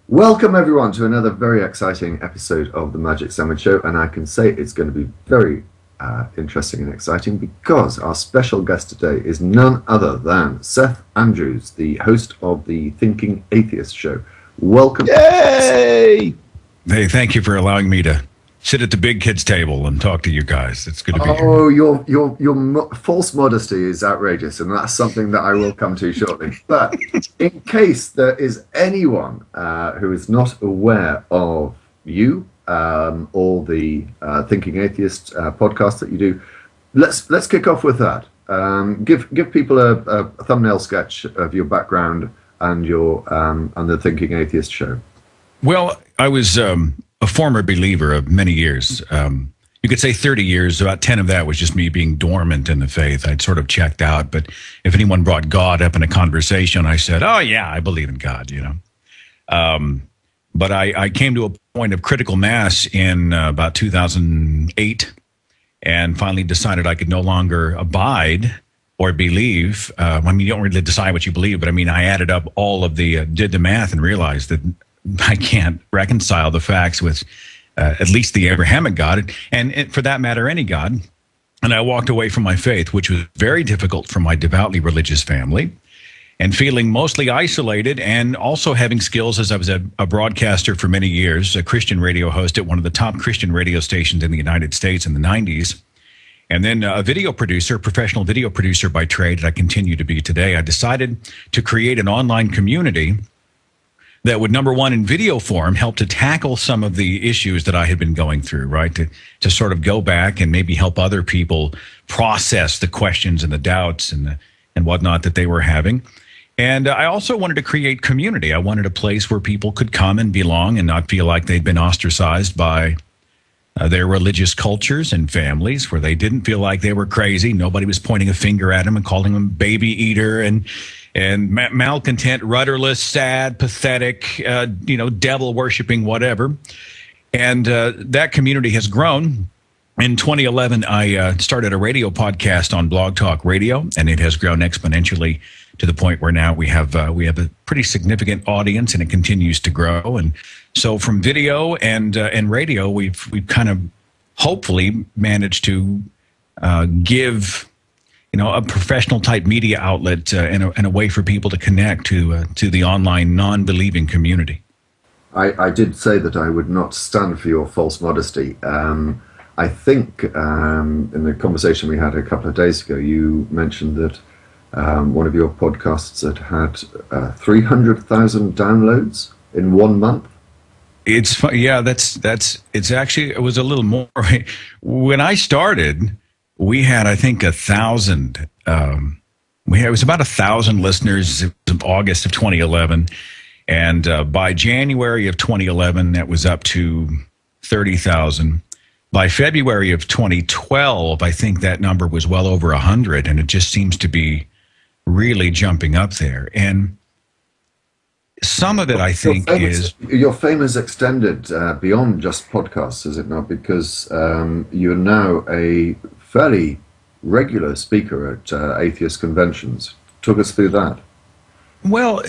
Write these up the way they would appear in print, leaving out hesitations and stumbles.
Welcome everyone to another very exciting episode of the Magic Sandwich Show, and I can say it's going to be very interesting and exciting because our special guest today is none other than Seth Andrews, the host of the Thinking Atheist show. Welcome. Yay! Hey, thank you for allowing me to sit at the big kids table and talk to you guys. It's good to be here. Oh, your false modesty is outrageous, and that's something that I will come to shortly. But in case there is anyone who is not aware of you or the Thinking Atheist podcast that you do, let's kick off with that. Give people a thumbnail sketch of your background and your and the Thinking Atheist show. Well, I was a former believer of many years. You could say 30 years. About 10 of that was just me being dormant in the faith. I'd sort of checked out. But if anyone brought God up in a conversation, I said, "Oh yeah, I believe in God," you know. But I came to a point of critical mass in about 2008, and finally decided I could no longer abide or believe. I mean, you don't really decide what you believe, but I mean, I added up all of did the math and realized that I can't reconcile the facts with at least the Abrahamic God, and for that matter, any God. And I walked away from my faith, which was very difficult for my devoutly religious family, and feeling mostly isolated, and also having skills as I was a broadcaster for many years, a Christian radio host at one of the top Christian radio stations in the United States in the 90s. And then a video producer, professional video producer by trade, that I continue to be today. I decided to create an online community that would, number one, in video form, help to tackle some of the issues that I had been going through, right? To sort of go back and maybe help other people process the questions and the doubts and whatnot that they were having. And I also wanted to create community. I wanted a place where people could come and belong and not feel like they'd been ostracized by their religious cultures and families, where they didn't feel like they were crazy. Nobody was pointing a finger at them and calling them baby eater and malcontent, rudderless, sad, pathetic, devil worshiping, whatever. And that community has grown. In 2011, I started a radio podcast on Blog Talk Radio, and it has grown exponentially to the point where now we have a pretty significant audience, and it continues to grow. And so, from video and radio, we've kind of hopefully managed to give a professional type media outlet and a way for people to connect to the online non-believing community. I did say that I would not stand for your false modesty. I think in the conversation we had a couple of days ago, you mentioned that one of your podcasts had 300,000 downloads in 1 month. It's fun. Yeah, it's actually, it was a little more. When I started, we had, I think, 1,000. It was about 1,000 listeners. It was August of 2011, and by January of 2011, that was up to 30,000. By February of 2012, I think that number was well over 100, and it just seems to be really jumping up there. And some of it, I think, is your fame has extended beyond just podcasts, is it not? Because you're now a fairly regular speaker at atheist conventions. Talk us through that. Well,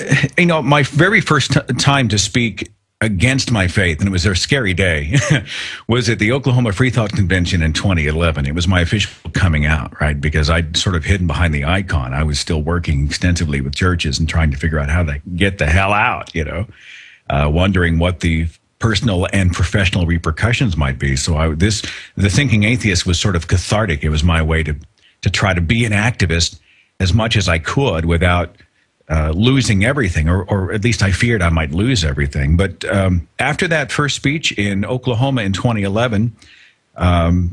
my very first time to speak against my faith, and it was a scary day, was at the Oklahoma Free Thought Convention in 2011. It was my official coming out, right? Because I'd sort of hidden behind the icon. I was still working extensively with churches and trying to figure out how to get the hell out, wondering what the personal and professional repercussions might be. So the Thinking Atheist was sort of cathartic. It was my way to try to be an activist as much as I could without losing everything, or at least I feared I might lose everything. But after that first speech in Oklahoma in 2011,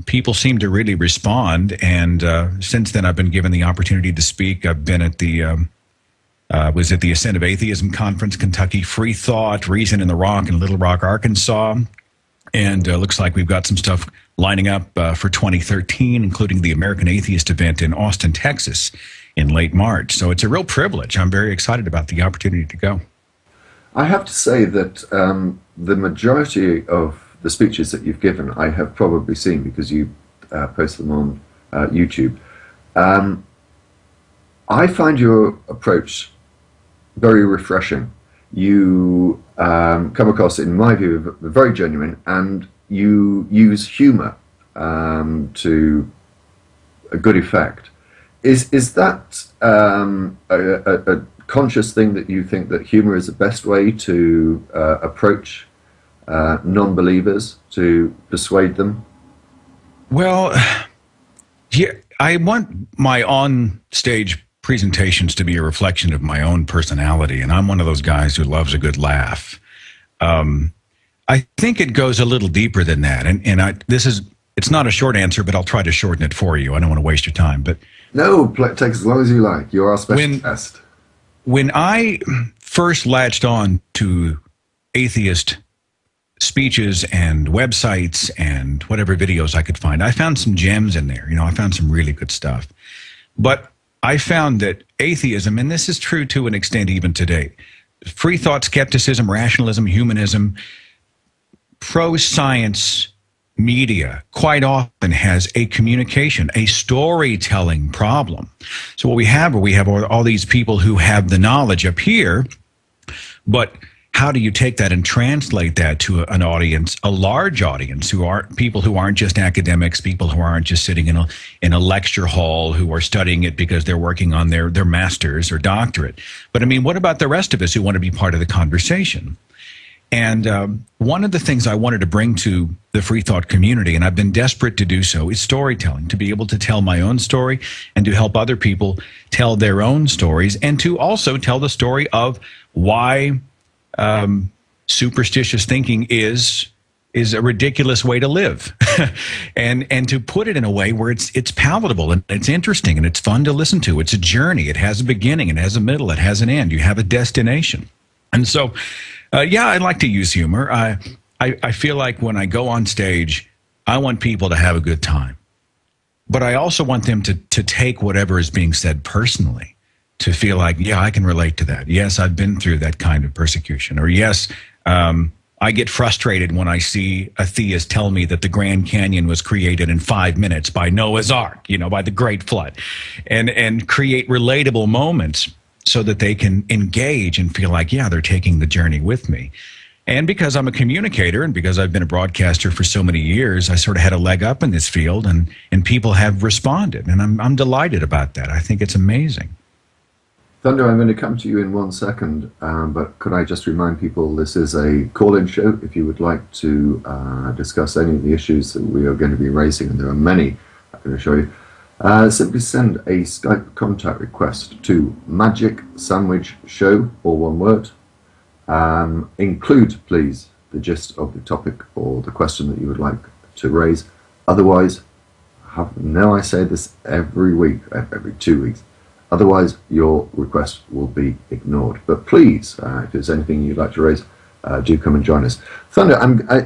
people seemed to really respond. And since then, I've been given the opportunity to speak. I've been at was at the Ascent of Atheism Conference, Kentucky Free Thought, Reason in the Rock in Little Rock, Arkansas. And looks like we've got some stuff lining up for 2013, including the American Atheist event in Austin, Texas in late March. So it's a real privilege. I'm very excited about the opportunity to go. I have to say that the majority of the speeches that you've given, I have probably seen because you post them on YouTube. I find your approach very refreshing. you come across, in my view, very genuine, and you use humour to a good effect. Is that a conscious thing that you think that humour is the best way to approach non-believers, to persuade them? Well, yeah, I want my on-stage presentations to be a reflection of my own personality, and I'm one of those guys who loves a good laugh. I think it goes a little deeper than that, and it's not a short answer, but I'll try to shorten it for you. I don't want to waste your time, but no, take as long as you like. You're our special guest. When I first latched on to atheist speeches and websites and whatever videos I could find, I found some gems in there. I found some really good stuff. But I found that atheism, and this is true to an extent even today, free thought, skepticism, rationalism, humanism, pro-science media quite often has a communication, a storytelling problem. So what we have all these people who have the knowledge up here, but how do you take that and translate that to an audience, a large audience, people who aren't just academics, people who aren't just sitting in a lecture hall, who are studying it because they're working on their master's or doctorate? But I mean, what about the rest of us who want to be part of the conversation? And one of the things I wanted to bring to the free thought community, and I've been desperate to do so, is storytelling, to be able to tell my own story and to help other people tell their own stories, and to also tell the story of why superstitious thinking is a ridiculous way to live, and to put it in a way where it's palatable and it's interesting and it's fun to listen to. It's a journey. It has a beginning, it has a middle, it has an end. You have a destination. And so, yeah, I like to use humor. I feel like when I go on stage, I want people to have a good time, but I also want them to take whatever is being said personally, to feel like, yeah, I can relate to that. Yes, I've been through that kind of persecution. Or yes, I get frustrated when I see a theist tell me that the Grand Canyon was created in 5 minutes by Noah's Ark, by the Great Flood, and create relatable moments so that they can engage and feel like, yeah, they're taking the journey with me. And because I'm a communicator and because I've been a broadcaster for so many years, I sort of had a leg up in this field, and people have responded. And I'm delighted about that. I think it's amazing. Thunder, I'm going to come to you in 1 second, but could I just remind people this is a call-in show. If you would like to discuss any of the issues that we are going to be raising, and there are many I'm going to show you, simply send a Skype contact request to Magic Sandwich Show, all one word. Include, please, the gist of the topic or the question that you would like to raise. Otherwise, I say this every week, every 2 weeks. Otherwise, your request will be ignored. But please, if there's anything you'd like to raise, do come and join us. Thunder,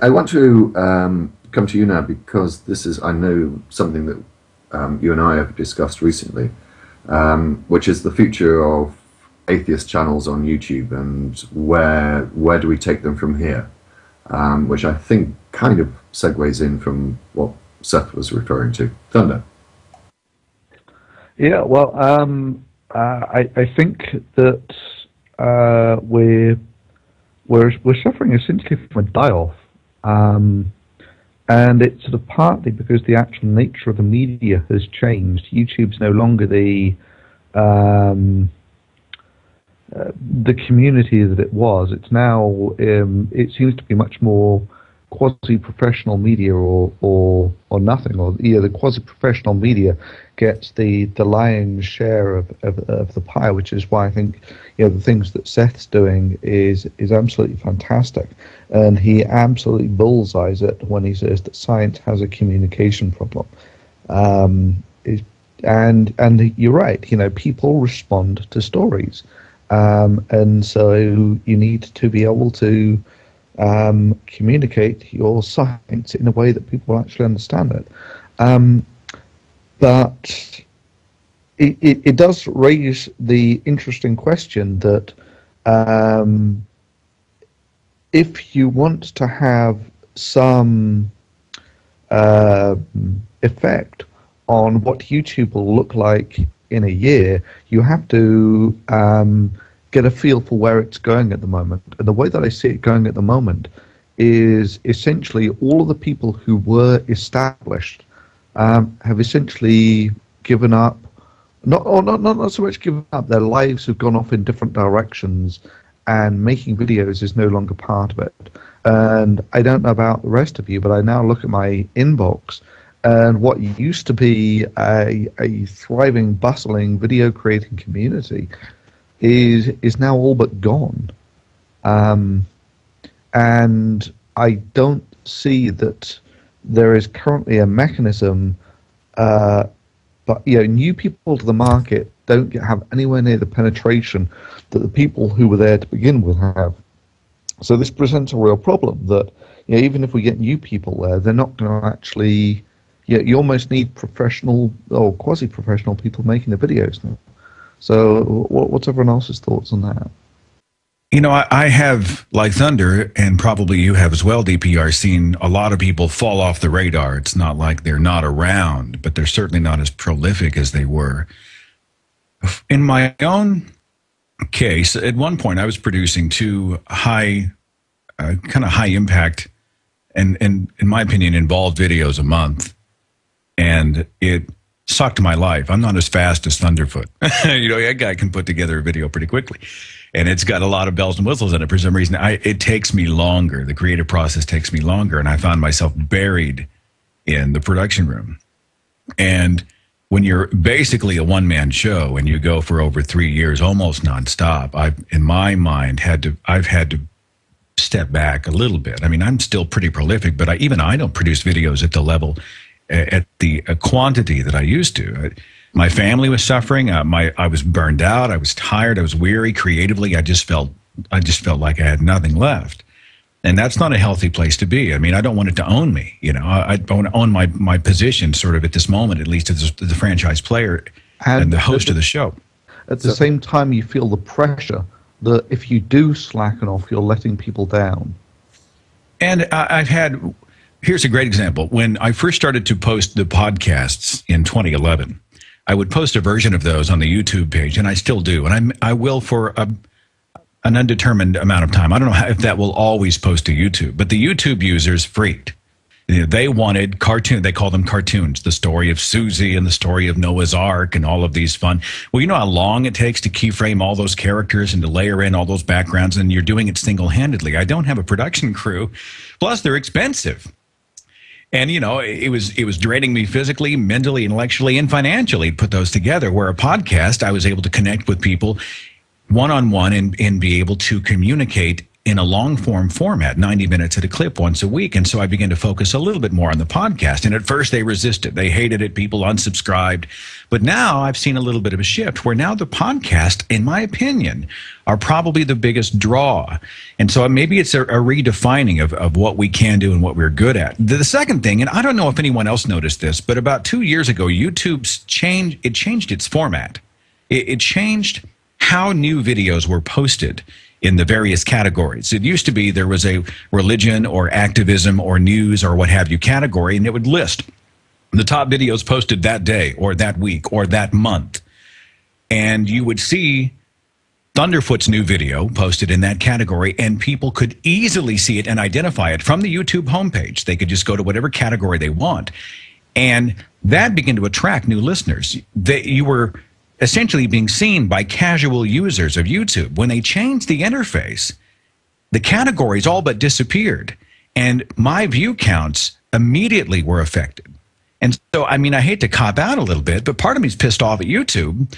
I want to come to you now, because this is, I know, something that you and I have discussed recently, which is the future of atheist channels on YouTube, and where do we take them from here, which I think kind of segues in from what Seth was referring to. Thunder. Yeah, well, I think that we're suffering essentially from a die-off, and it's sort of partly because the actual nature of the media has changed. YouTube's no longer the community that it was. It's now it seems to be much more quasi-professional media or nothing, or the quasi-professional media gets the lion's share of the pie, which is why I think the things that Seth's doing is absolutely fantastic, and he absolutely bullseyes it when he says that science has a communication problem. And you're right, people respond to stories, and so you need to be able to communicate your science in a way that people actually understand it. But it does raise the interesting question that if you want to have some effect on what YouTube will look like in a year, you have to get a feel for where it's going at the moment. And the way that I see it going at the moment is essentially all of the people who were established have essentially given up. Not so much given up. Their lives have gone off in different directions, and making videos is no longer part of it. And I don't know about the rest of you, but I now look at my inbox, and what used to be a thriving, bustling video creating community is now all but gone. And I don't see that there is currently a mechanism, but new people to the market don't have anywhere near the penetration that the people who were there to begin with have. So this presents a real problem that even if we get new people there, they're not going to actually. You almost need professional or quasi-professional people making the videos now. So what's everyone else's thoughts on that? I have, like Thunder, and probably you have as well, DPR, seen a lot of people fall off the radar. It's not like they're not around, but they're certainly not as prolific as they were. In my own case, at one point I was producing two kind of high impact and in my opinion, involved videos a month. And it sucked my life. I'm not as fast as Thunderfoot. That guy can put together a video pretty quickly. And it's got a lot of bells and whistles in it. For some reason, it takes me longer. The creative process takes me longer. And I found myself buried in the production room. And when you're basically a one-man show and you go for over 3 years, almost nonstop, in my mind, I've had to step back a little bit. I mean, I'm still pretty prolific, but even I don't produce videos at the level, at the quantity that I used to. My family was suffering. I was burned out. I was tired. I was weary. Creatively, I just felt like I had nothing left. And that's not a healthy place to be. I mean, I don't want it to own me. I want to own my position sort of at this moment, at least as the franchise player and the host of the show. At the same time, you feel the pressure that if you do slacken off, you're letting people down. And here's a great example. When I first started to post the podcasts in 2011, I would post a version of those on the YouTube page, and I still do. And I will for an undetermined amount of time. I don't know if that will always post to YouTube, but the YouTube users freaked. They wanted cartoon. They call them cartoons. The story of Susie and the story of Noah's Ark and all of these fun. Well, you know how long it takes to keyframe all those characters and to layer in all those backgrounds, and you're doing it single-handedly. I don't have a production crew. Plus, they're expensive. And, it was draining me physically, mentally, intellectually, and financially to put those together. Where a podcast, I was able to connect with people one-on-one and be able to communicate in a long-form format, 90 minutes at a clip once a week. And so I began to focus a little bit more on the podcast. And at first they resisted. They hated it. People unsubscribed. But now I've seen a little bit of a shift where now the podcast, in my opinion, are probably the biggest draw. And so maybe it's a redefining of what we can do and what we're good at. The second thing, and I don't know if anyone else noticed this, but about 2 years ago, YouTube's changed its format. It changed how new videos were posted in the various categories. It used to be there was a religion or activism or news or what have you category, and it would list the top videos posted that day or that week or that month. And you would see Thunderfoot's new video posted in that category, and people could easily see it and identify it from the YouTube homepage. They could just go to whatever category they want. And that began to attract new listeners. You were essentially being seen by casual users of YouTube. When they changed the interface, the categories all but disappeared, and my view counts immediately were affected. And so, I mean, I hate to cop out a little bit, but part of me is pissed off at YouTube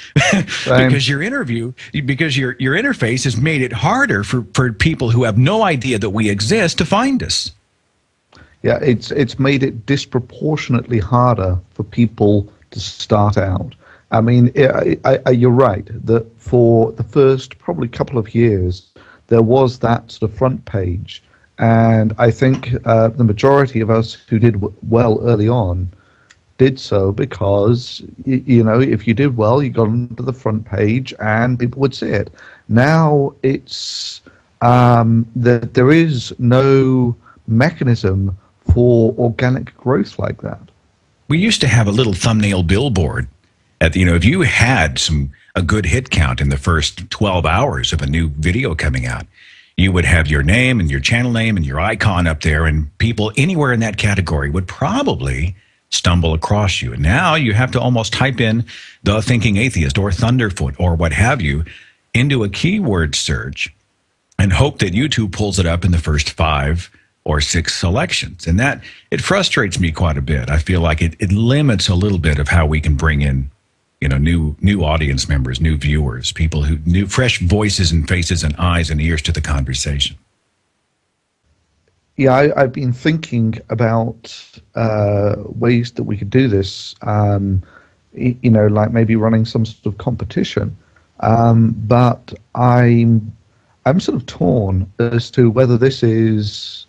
because your interface has made it harder for people who have no idea that we exist to find us. Yeah, it's made it disproportionately harder for people to start out. I mean, you're right that for the first probably couple of years, there was that sort of front page. And I think the majority of us who did well early on did so because, if you did well, you got onto the front page and people would see it. Now it's that there is no mechanism for organic growth like that. We used to have a little thumbnail billboard. If you had some a good hit count in the first 12 hours of a new video coming out. You would have your name and your channel name and your icon up there, and people anywhere in that category would probably stumble across you. And now you have to almost type in The Thinking Atheist or Thunderfoot or what have you into a keyword search and hope that YouTube pulls it up in the first 5 or 6 selections. And that, it frustrates me quite a bit. I feel like it limits a little bit of how we can bring in, you know, new audience members, new viewers, people who new fresh voices and faces and eyes and ears to the conversation. Yeah, I've been thinking about ways that we could do this. You know, like maybe running some sort of competition. But I'm sort of torn as to whether this is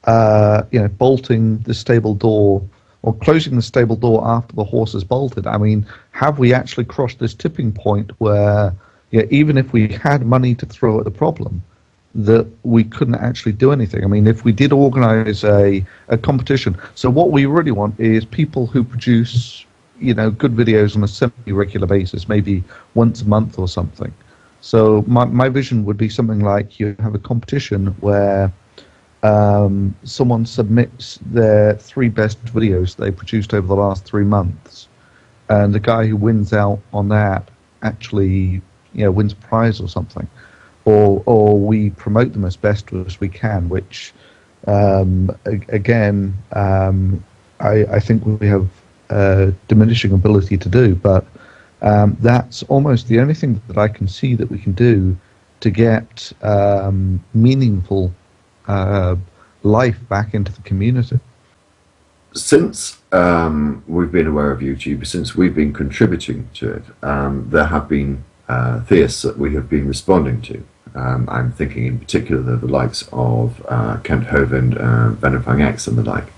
you know, bolting the stable door or closing the stable door after the horse is bolted. I mean, have we actually crossed this tipping point where, yeah, even if we had money to throw at the problem, that we couldn't actually do anything? I mean, if we did organize a competition, so what we really want is people who produce, you know, good videos on a semi-regular basis, maybe once a month or something. So my vision would be something like you have a competition where someone submits their 3 best videos they produced over the last 3 months, and the guy who wins out on that actually, you know, wins a prize or something, or we promote them as best as we can, which again I think we have diminishing ability to do, but that's almost the only thing that I can see that we can do to get meaningful life back into the community. Since we've been aware of YouTube, since we've been contributing to it, there have been theists that we have been responding to. I'm thinking in particular of the likes of Kent Hovind, Venifang X and the like.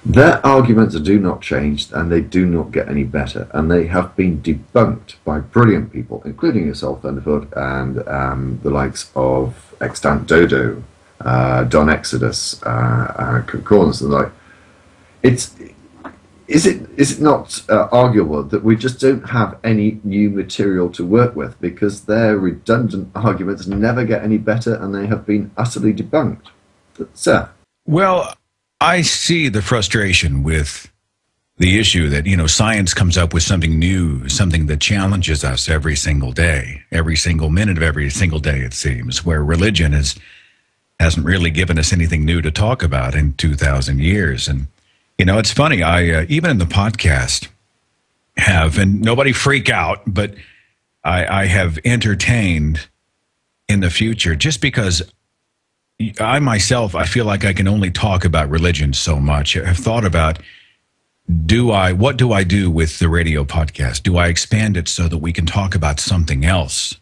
Their arguments do not change, and they do not get any better, and they have been debunked by brilliant people, including yourself, Thunderfoot, and the likes of Extant Dodo, Don Exodus, Concordance, and the like. Is it not arguable that we just don't have any new material to work with because their redundant arguments never get any better, and they have been utterly debunked? Seth? Well, I see the frustration with the issue that, you know, science comes up with something new, something that challenges us every single day, every single minute of every single day, it seems, where religion hasn't really given us anything new to talk about in 2,000 years. And, you know, it's funny, I even in the podcast have, and nobody freak out, but I have entertained in the future, just because I myself, I feel like I can only talk about religion so much. I've thought about, what do I do with the radio podcast? Do I expand it so that we can talk about something else?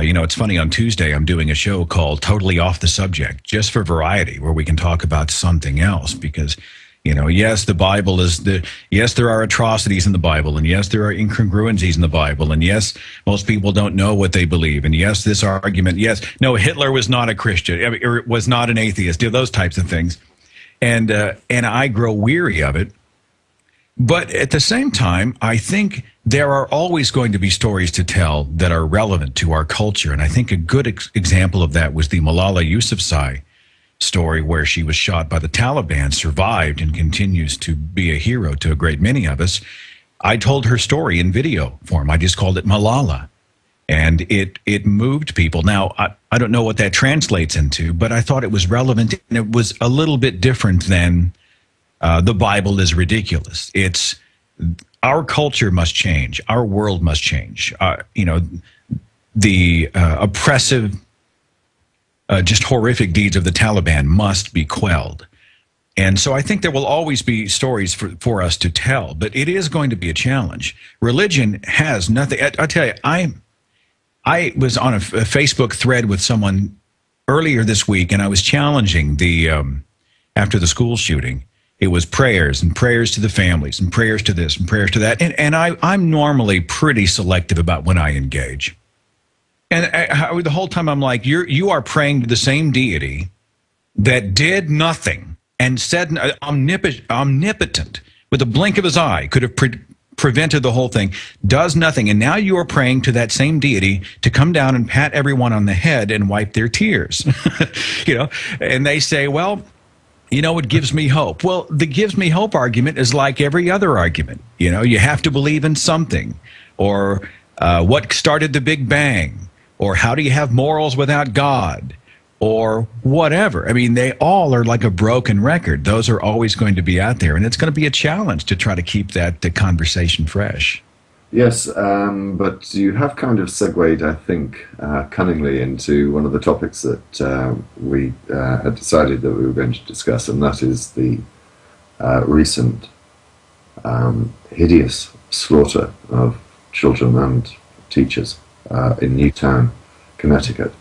You know, it's funny, on Tuesday, I'm doing a show called Totally Off the Subject, just for variety, where we can talk about something else, because, you know, yes, the Bible yes, there are atrocities in the Bible, and yes, there are incongruencies in the Bible, and yes, most people don't know what they believe, and yes, this argument, yes, no, Hitler was not a Christian, or was not an atheist, those types of things, and I grow weary of it. But at the same time, I think there are always going to be stories to tell that are relevant to our culture, and I think a good example of that was the Malala Yousafzai story, where she was shot by the Taliban, survived, and continues to be a hero to a great many of us. I told her story in video form. I just called it Malala, and it moved people. Now, I don't know what that translates into, but I thought it was relevant, and it was a little bit different than the Bible is ridiculous. It's our culture must change. Our world must change. You know, the oppressive, just horrific deeds of the Taliban must be quelled. And so I think there will always be stories for us to tell, but it is going to be a challenge. Religion has nothing. I tell you, I was on a Facebook thread with someone earlier this week, and I was challenging the, after the school shooting, it was prayers and prayers to the families and prayers to this and prayers to that. And I'm normally pretty selective about when I engage. And the whole time I'm like, you are praying to the same deity that did nothing and said omnipotent with a blink of his eye could have prevented the whole thing, does nothing. And now you are praying to that same deity to come down and pat everyone on the head and wipe their tears. And they say, well, it gives me hope. Well, the gives me hope argument is like every other argument. You have to believe in something, or what started the Big Bang, or how do you have morals without God, or whatever. I mean, they all are like a broken record. Those are always going to be out there, and it's going to be a challenge to try to keep the conversation fresh. Yes, but you have kind of segued, I think, cunningly into one of the topics that we had decided that we were going to discuss, and that is the recent hideous slaughter of children and teachers in Newtown, Connecticut.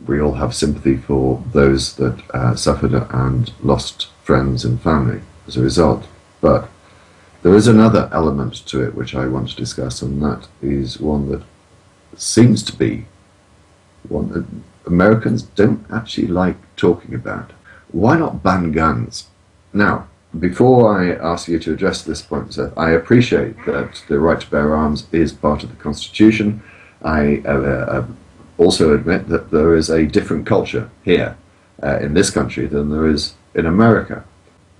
We all have sympathy for those that suffered and lost friends and family as a result, but there is another element to it which I want to discuss, and that is one that seems to be one that Americans don't actually like talking about. Why not ban guns? Now, before I ask you to address this point, Seth, I appreciate that the right to bear arms is part of the Constitution. I also admit that there is a different culture here in this country than there is in America.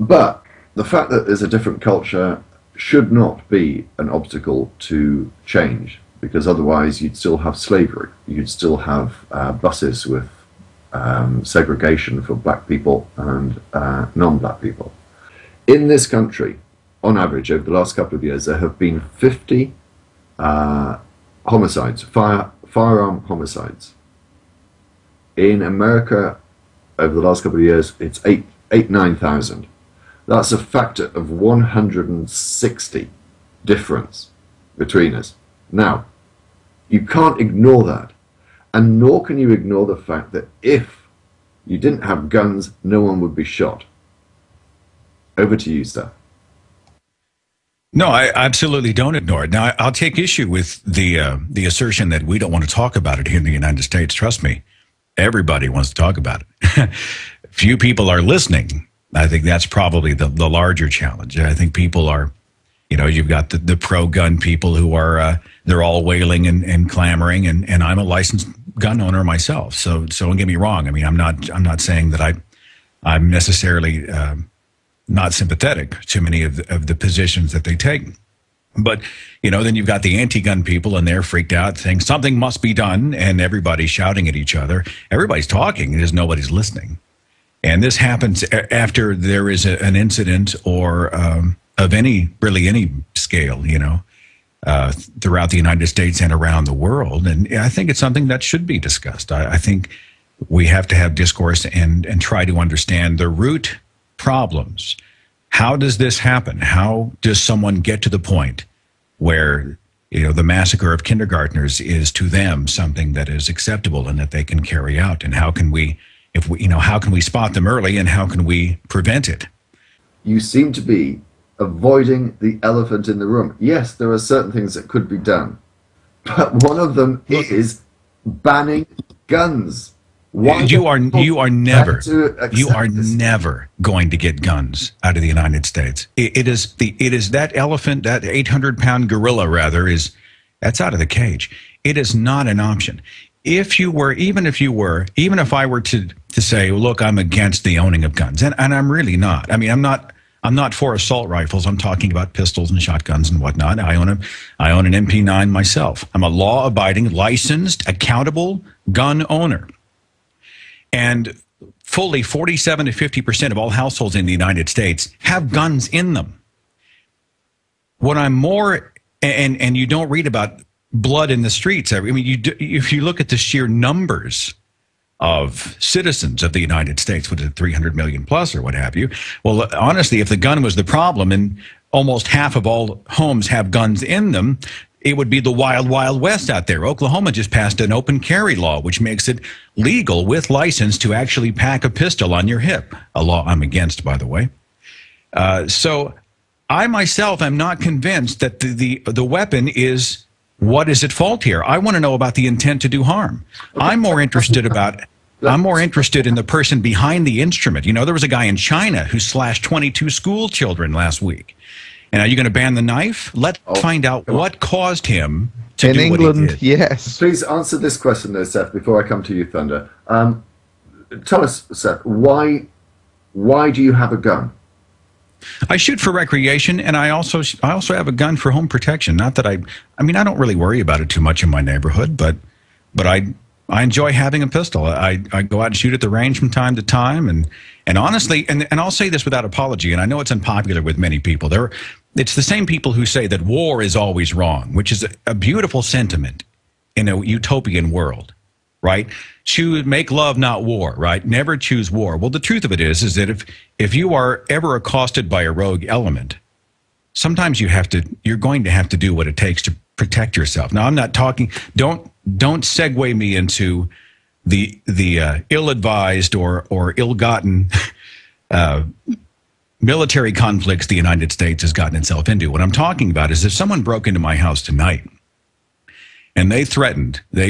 But the fact that there's a different culture should not be an obstacle to change, because otherwise you'd still have slavery. You'd still have buses with segregation for black people and non-black people. In this country, on average, over the last couple of years, there have been 50 homicides, firearm homicides. In America, over the last couple of years, it's 9,000. That's a factor of 160 difference between us. Now, you can't ignore that, and nor can you ignore the fact that if you didn't have guns, no one would be shot. Over to you, Seth. No, I absolutely don't ignore it. Now, I'll take issue with the assertion that we don't want to talk about it here in the United States. Trust me, everybody wants to talk about it. Few people are listening. I think that's probably the larger challenge. I think people are, you've got the pro-gun people who are, they're all wailing and clamoring, and I'm a licensed gun owner myself. So don't get me wrong. I mean, I'm not saying that I'm necessarily not sympathetic to many of the positions that they take. But, then you've got the anti-gun people, and they're freaked out saying something must be done, and everybody's shouting at each other. Everybody's talking, just nobody's listening. And this happens after there is an incident or of any scale, throughout the United States and around the world. And I think it's something that should be discussed. I think we have to have discourse and try to understand the root problems. How does this happen? How does someone get to the point where, the massacre of kindergartners is to them something that is acceptable and that they can carry out? And how can we how can we spot them early, and how can we prevent it? You seem to be avoiding the elephant in the room. Yes, there are certain things that could be done, but one of them is banning guns. You are never going to get guns out of the United States. It is that elephant, that 800-pound gorilla that's out of the cage. It is not an option. Even if I were to say, look, I'm against the owning of guns, and I'm really not. I mean, I'm not for assault rifles. I'm talking about pistols and shotguns and whatnot. I own an MP9 myself. I'm a law-abiding, licensed, accountable gun owner. And fully 47 to 50% of all households in the United States have guns in them. What I'm more, and you don't read about blood in the streets. I mean, if you look at the sheer numbers of citizens of the United States, with 300 million plus or what have you, well, honestly, if the gun was the problem and almost half of all homes have guns in them, it would be the wild, wild west out there. Oklahoma just passed an open carry law, which makes it legal with license to actually pack a pistol on your hip, a law I'm against, by the way. So I myself am not convinced that the weapon is what is at fault here. I want to know about the intent to do harm. Okay. I'm more interested in the person behind the instrument. There was a guy in China who slashed 22 school children last week. And are you going to ban the knife? Let's find out what caused him to in do England, what he did. yes. Please answer this question, though, Seth, before I come to you, Thunder. Tell us, Seth, why do you have a gun? I shoot for recreation, and I also have a gun for home protection. Not that I don't really worry about it too much in my neighborhood, but I enjoy having a pistol. I go out and shoot at the range from time to time, and honestly, and I'll say this without apology, and I know it's unpopular with many people. It's the same people who say that war is always wrong, which is a beautiful sentiment in a utopian world, right? Make love, not war, right? Never choose war. Well, the truth of it is that if you are ever accosted by a rogue element, sometimes you're going to have to do what it takes to protect yourself. Now, I'm not talking, don't segue me into the ill-advised or ill-gotten military conflicts the United States has gotten itself into. What I'm talking about is if someone broke into my house tonight and they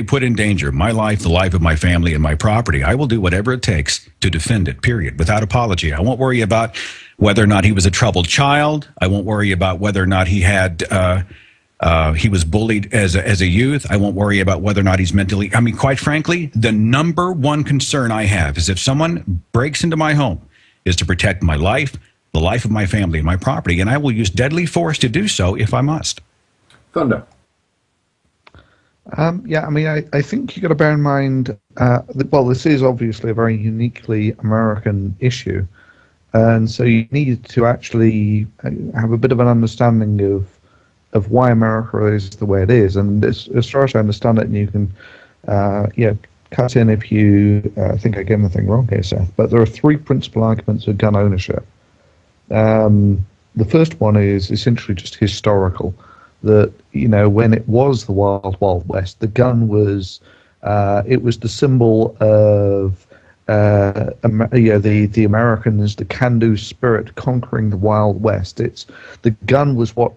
put in danger my life, the life of my family, and my property, I will do whatever it takes to defend it, period, without apology. I won't worry about whether or not he was a troubled child. I won't worry about whether or not he was bullied as a youth. I won't worry about whether or not he's mentally... quite frankly, the number one concern I have is if someone breaks into my home is to protect my life, the life of my family, and my property, and I will use deadly force to do so if I must. Thunder. I think you've got to bear in mind, this is obviously a very uniquely American issue, and so you need to actually have a bit of an understanding of why America is the way it is. And as far as I understand it, and you can cut in if you think I get anything wrong here, Seth, but there are three principal arguments of gun ownership. The first one is essentially just historical, that, when it was the Wild Wild West, the gun was, it was the symbol of the Americans, the can-do spirit conquering the Wild West. The gun was what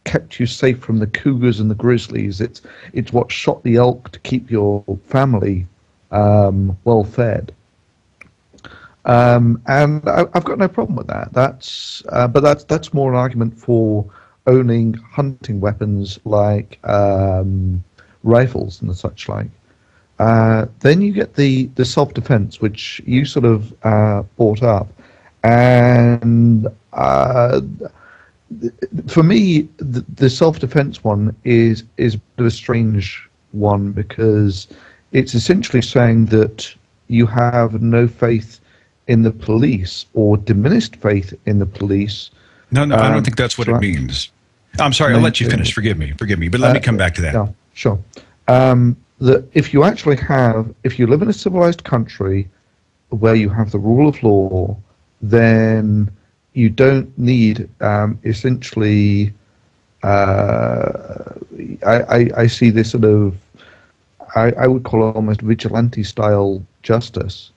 kept you safe from the cougars and the grizzlies. It's what shot the elk to keep your family well fed. And I've got no problem with that. That's more an argument for owning hunting weapons like rifles and such like. Then you get the self-defense, which you sort of brought up, and for me, the self-defense one is a bit of a strange one, because it's essentially saying that you have no faith in the police or diminished faith in the police. No, I don't think that's what it means. I'm sorry, I'll let you finish. Forgive me, but let me come back to that. Yeah, sure. That if you live in a civilized country where you have the rule of law, then you don't need essentially. I see this sort of, I would call it almost vigilante style justice.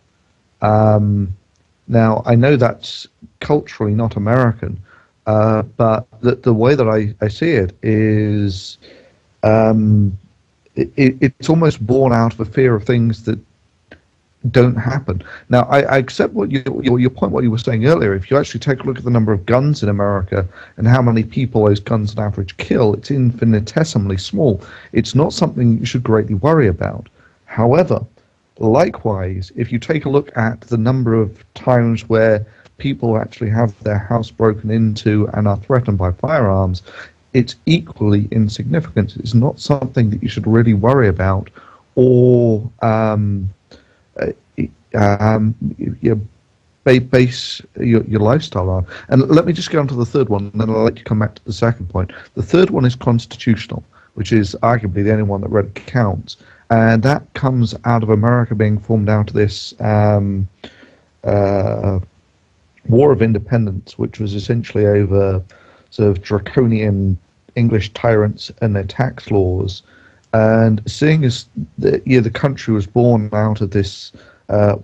Now I know that's culturally not American, but the way that I see it is, it's almost born out of a fear of things that don't happen. Now, I accept what your point, what you were saying earlier. If you actually take a look at the number of guns in America and how many people those guns on average kill, it's infinitesimally small. It's not something you should greatly worry about. However, likewise, if you take a look at the number of times where people actually have their house broken into and are threatened by firearms, it's equally insignificant. It's not something that you should really worry about or base your lifestyle on. And let me just go on to the third one, and then I'll let you come back to the second point. The third one is constitutional, which is arguably the only one that really counts. And that comes out of America being formed out of this War of Independence, which was essentially over sort of draconian English tyrants and their tax laws. And seeing as the country was born out of this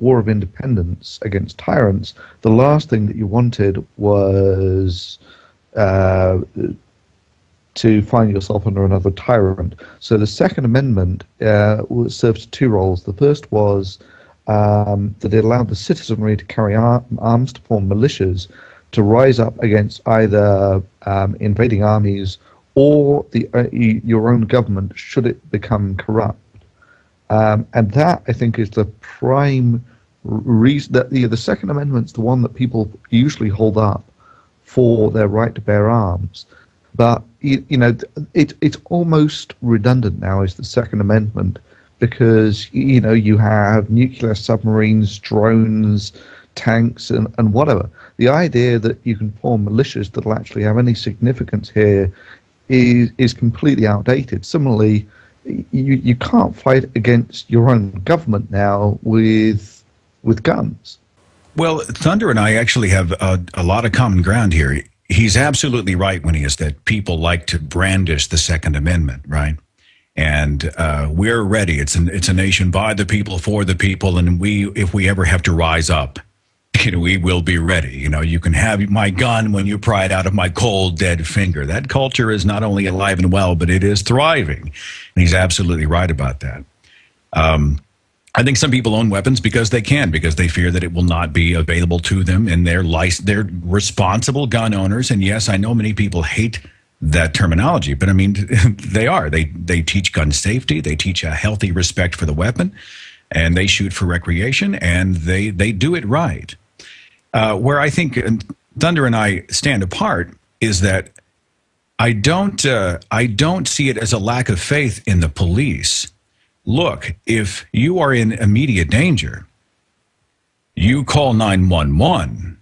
War of Independence against tyrants, the last thing that you wanted was to find yourself under another tyrant. So the Second Amendment served two roles. The first was that it allowed the citizenry to carry arms to form militias to rise up against either invading armies or your own government should it become corrupt. And that, I think, is the prime reason that the Second Amendment's the one that people usually hold up for their right to bear arms. But, it's almost redundant now as the Second Amendment because, you have nuclear submarines, drones, tanks, and whatever. The idea that you can form militias that will actually have any significance here is completely outdated. Similarly, you can't fight against your own government now with guns. Well, Thunder and I actually have a lot of common ground here. He's absolutely right when he is that people like to brandish the Second Amendment, right? And we're ready. It's a nation by the people, for the people, and if we ever have to rise up, we will be ready. You can have my gun when you pry it out of my cold, dead finger. That culture is not only alive and well, but it is thriving. And he's absolutely right about that. I think some people own weapons because they fear that it will not be available to them, and they're responsible gun owners. And yes, I know many people hate that terminology, but I mean, they teach gun safety. They teach a healthy respect for the weapon, and they shoot for recreation, and they do it right. Where I think Thunder and I stand apart is that I don't see it as a lack of faith in the police. Look, if you are in immediate danger, you call 911,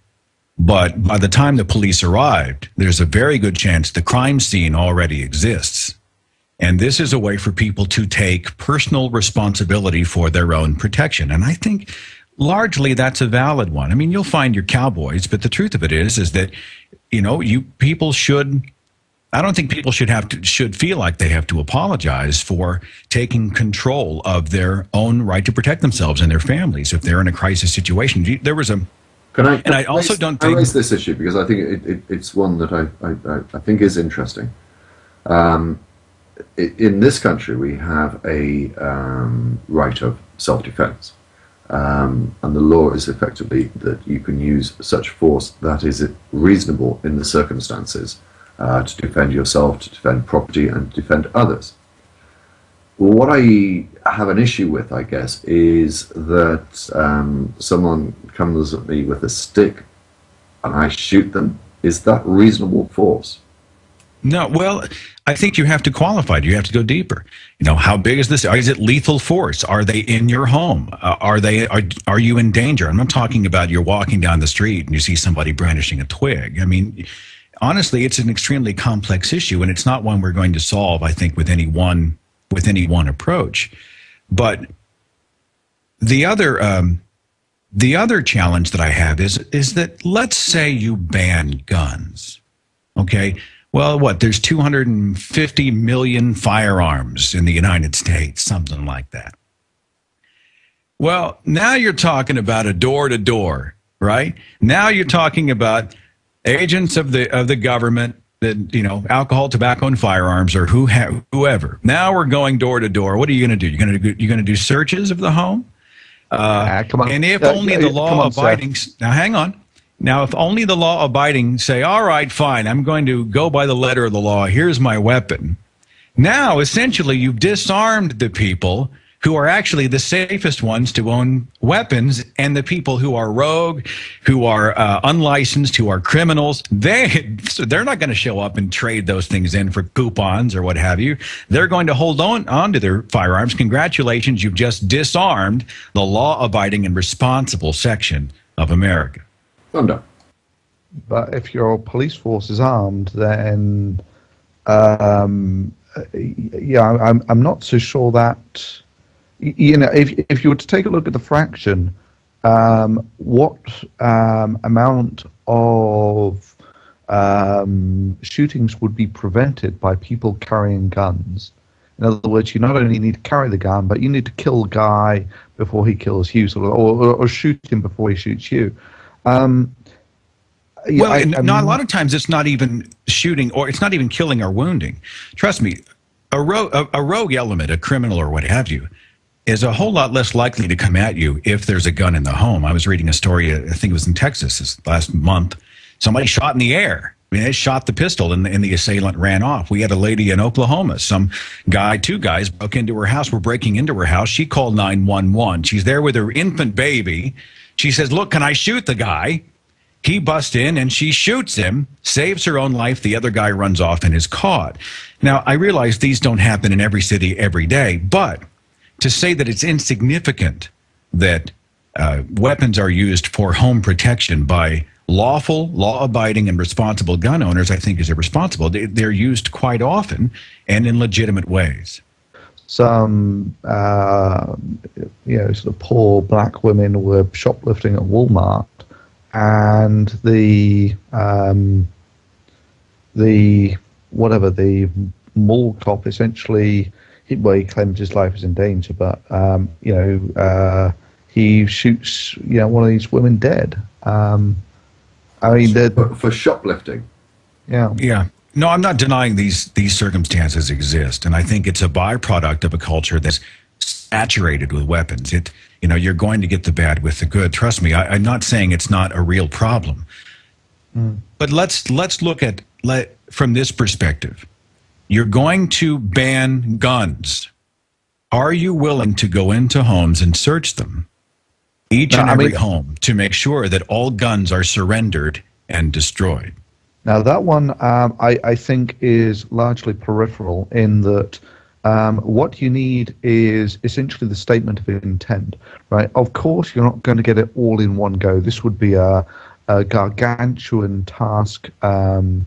but by the time the police arrived, there's a very good chance the crime scene already exists. And this is a way for people to take personal responsibility for their own protection. And I think largely that's a valid one. I mean, you'll find your cowboys, but the truth of it is that, I don't think people should feel like they have to apologize for taking control of their own right to protect themselves and their families if they're in a crisis situation. There was a, I raise this issue because I think it's one that I think is interesting. In this country, we have a right of self-defense, and the law is effectively that you can use such force that is reasonable in the circumstances. To defend yourself, to defend property, and to defend others. What I have an issue with, I guess, is that someone comes at me with a stick and I shoot them. Is that reasonable force? No, well, I think you have to qualify it. You have to go deeper. How big is this? Is it lethal force? Are they in your home? Are you in danger? I'm not talking about you're walking down the street and you see somebody brandishing a twig. I mean, honestly, it's an extremely complex issue, and it's not one we're going to solve, I think, with any one approach. But the other challenge that I have is that let's say you ban guns, okay? Well, there's 250 million firearms in the United States, something like that. Well, now you're talking about a door-to-door, right? Now you're talking about agents of the government, that alcohol, tobacco, and firearms, or whoever. Now we're going door to door. What are you going to do? You're going to do searches of the home. Come on. And if only the law-abiding. Now, hang on. Now, if only the law-abiding say, "All right, fine. I'm going to go by the letter of the law. Here's my weapon." Now, essentially, you've disarmed the people who are actually the safest ones to own weapons, and the people who are rogue, who are unlicensed, who are criminals, they're not going to show up and trade those things in for coupons or what have you. They're going to hold on to their firearms. Congratulations, you've just disarmed the law-abiding and responsible section of America. Thunder. But if your police force is armed, then I'm not so sure that. If you were to take a look at the fraction, what amount of shootings would be prevented by people carrying guns? In other words, you not only need to carry the gun, but you need to kill a guy before he kills you, or shoot him before he shoots you. A lot of times it's not even shooting, or it's not even killing or wounding. Trust me, a rogue element, a criminal or what have you, is a whole lot less likely to come at you if there's a gun in the home. I was reading a story, I think it was in Texas this last month, somebody shot in the air. I mean, they shot the pistol and the assailant ran off. We had a lady in Oklahoma. Some guy, two guys broke into her house, were breaking into her house. She called 911. She's there with her infant baby. She says, look, can I shoot the guy? He busts in and she shoots him, saves her own life. The other guy runs off and is caught. Now, I realize these don't happen in every city every day, but to say that it's insignificant that weapons are used for home protection by lawful, law-abiding, and responsible gun owners, I think, is irresponsible. They're used quite often and in legitimate ways. Some, sort of poor black women were shoplifting at Walmart, and the mall cop essentially, he claims his life is in danger, but he shoots one of these women dead. I mean, for shoplifting. Yeah. Yeah. No, I'm not denying these circumstances exist, and I think it's a byproduct of a culture that's saturated with weapons. You're going to get the bad with the good. Trust me, I'm not saying it's not a real problem. But let's look at from this perspective. You're going to ban guns. Are you willing to go into homes and search them? Each and every home, to make sure that all guns are surrendered and destroyed. Now, that one I think is largely peripheral in that what you need is essentially the statement of intent, right? Of course, you're not going to get it all in one go. This would be a gargantuan task of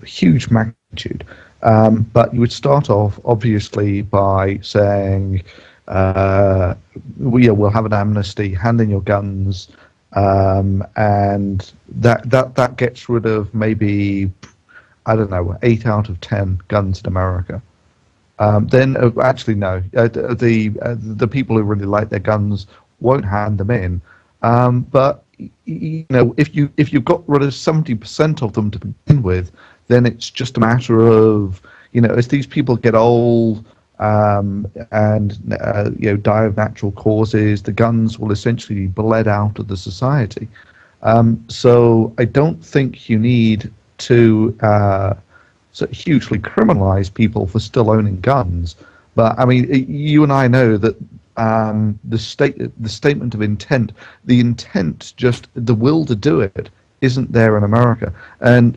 huge magnitude. But you would start off, obviously, by saying, we'll have an amnesty, hand in your guns, and that gets rid of maybe, I don't know, 8 out of 10 guns in America. Then actually no, the people who really like their guns won't hand them in. But if you've got rid of 70% of them to begin with, then it's just a matter of as these people get old. And die of natural causes, the guns will essentially be bled out of the society. So I don't think you need to hugely criminalize people for still owning guns. But I mean, you and I know that the statement of intent, the intent, just the will to do it, isn't there in America. And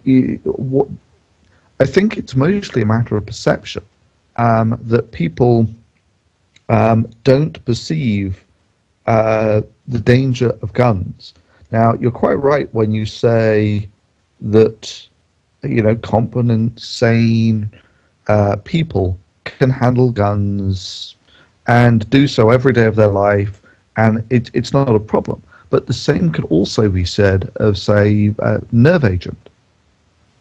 I think it's mostly a matter of perception. That people don't perceive the danger of guns. Now, you're quite right when you say that competent, sane people can handle guns and do so every day of their life, and it's not a problem. But the same could also be said of, say, a nerve agent.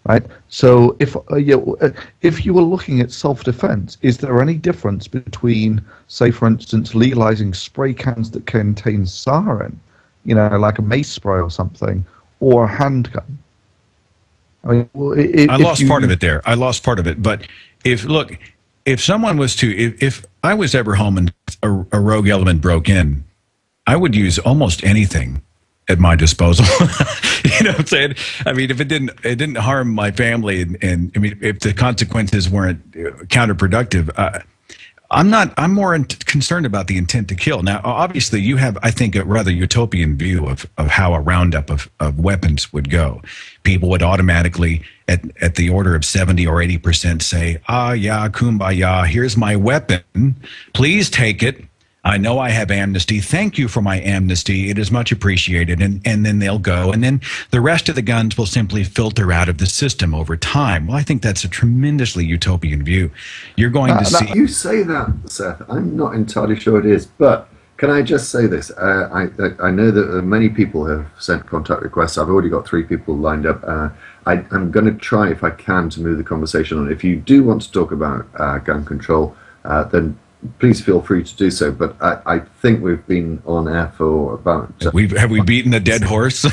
Right. So if you were looking at self-defense, is there any difference between, say, for instance, legalizing spray cans that contain sarin, like a mace spray or something, or a handgun? I mean, I lost part of it there. I lost part of it. But if someone was if I was ever home and a rogue element broke in, I would use almost anything at my disposal. You know what I'm saying? I mean, if it didn't harm my family, and I mean, if the consequences weren't counterproductive, I'm more concerned about the intent to kill. Now, obviously, you have, I think, a rather utopian view of how a roundup of weapons would go. People would automatically, at the order of 70 or 80%, say, yeah, kumbaya, here's my weapon. Please take it. I know I have amnesty. Thank you for my amnesty. It is much appreciated. And then they'll go. And then the rest of the guns will simply filter out of the system over time. Well, I think that's a tremendously utopian view. You're going to see... You say that, Seth. I'm not entirely sure it is. But can I just say this? I know that many people have sent contact requests. I've already got 3 people lined up. I'm going to try, if I can, to move the conversation on. If you do want to talk about gun control, then please feel free to do so. But I think we've been on air for about... Have we beaten the dead horse?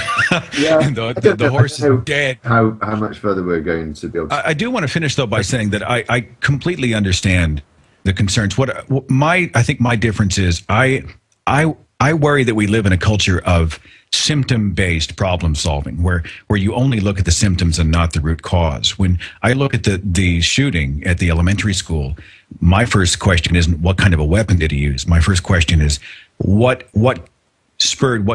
Yeah. the horse is dead. How much further we're going to be able to... I do want to finish, though, by saying that I completely understand the concerns. I think my difference is I worry that we live in a culture of symptom-based problem solving, where you only look at the symptoms and not the root cause. When I look at the shooting at the elementary school, my first question isn't what kind of a weapon did he use. My first question is what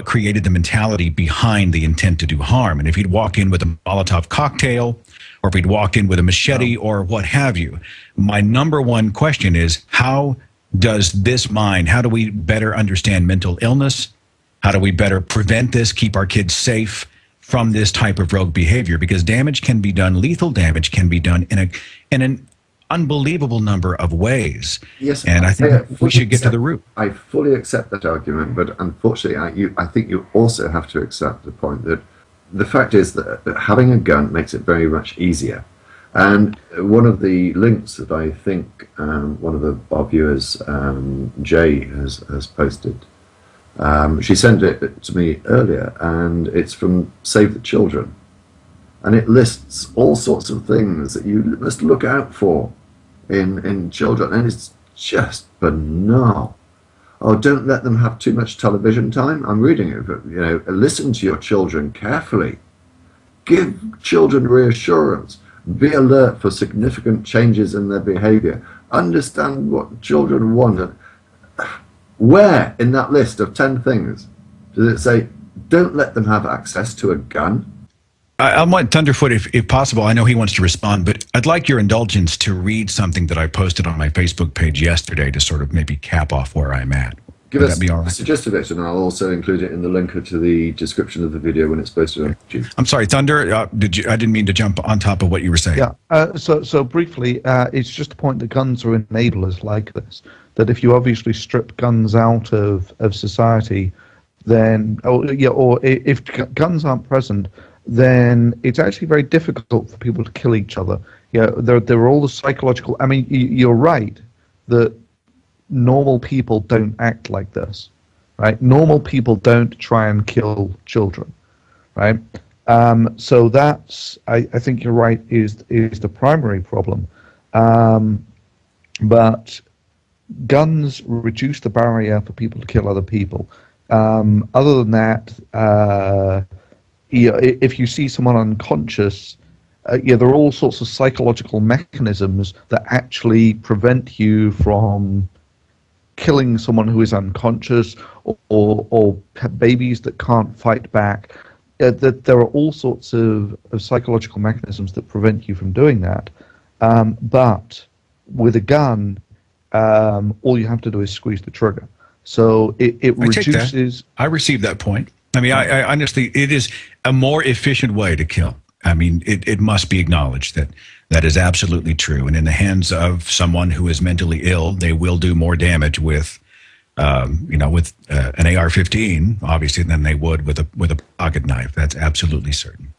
created the mentality behind the intent to do harm. And if he'd walk in with a Molotov cocktail, or if he'd walked in with a machete, or what have you, my number one question is, how does this mind, how do we better understand mental illness? How do we better prevent this, keep our kids safe from this type of rogue behavior? Because damage can be done, lethal damage can be done in an unbelievable number of ways. Yes, and I think we should get to the root. I fully accept that argument, but unfortunately, I think you also have to accept the point that the fact is that having a gun makes it very much easier. And one of the links that I think one of our viewers, Jay, has posted, she sent it to me earlier, and it's from Save the Children. And it lists all sorts of things that you must look out for in children, and it's just banal. Oh, don't let them have too much television time. I'm reading it, but listen to your children carefully. Give children reassurance. Be alert for significant changes in their behavior. Understand what children want. Where in that list of 10 things does it say, don't let them have access to a gun? I want Thunderfoot, if possible, I know he wants to respond, but I'd like your indulgence to read something that I posted on my Facebook page yesterday to sort of maybe cap off where I'm at. Give Would us that be all right? suggest a bit, and I'll also include it in the link to the description of the video when it's posted on YouTube. I'm sorry, Thunder, I didn't mean to jump on top of what you were saying. Yeah, so briefly, it's just a point that guns are enablers like this, that if you obviously strip guns out of society, then, or if guns aren't present, then it's actually very difficult for people to kill each other. There are all the psychological. I mean, you're right that normal people don't act like this, right? Normal people don't try and kill children, right? So that's, I think you're right, is the primary problem. But guns reduce the barrier for people to kill other people. Other than that, if you see someone unconscious, there are all sorts of psychological mechanisms that actually prevent you from killing someone who is unconscious, or babies that can't fight back. That there are all sorts of psychological mechanisms that prevent you from doing that. But with a gun, all you have to do is squeeze the trigger. So it reduces. I received that point. I mean, I honestly, it is a more efficient way to kill. I mean, it must be acknowledged that that is absolutely true. And in the hands of someone who is mentally ill, they will do more damage with, an AR-15, obviously, than they would with a pocket knife. That's absolutely certain.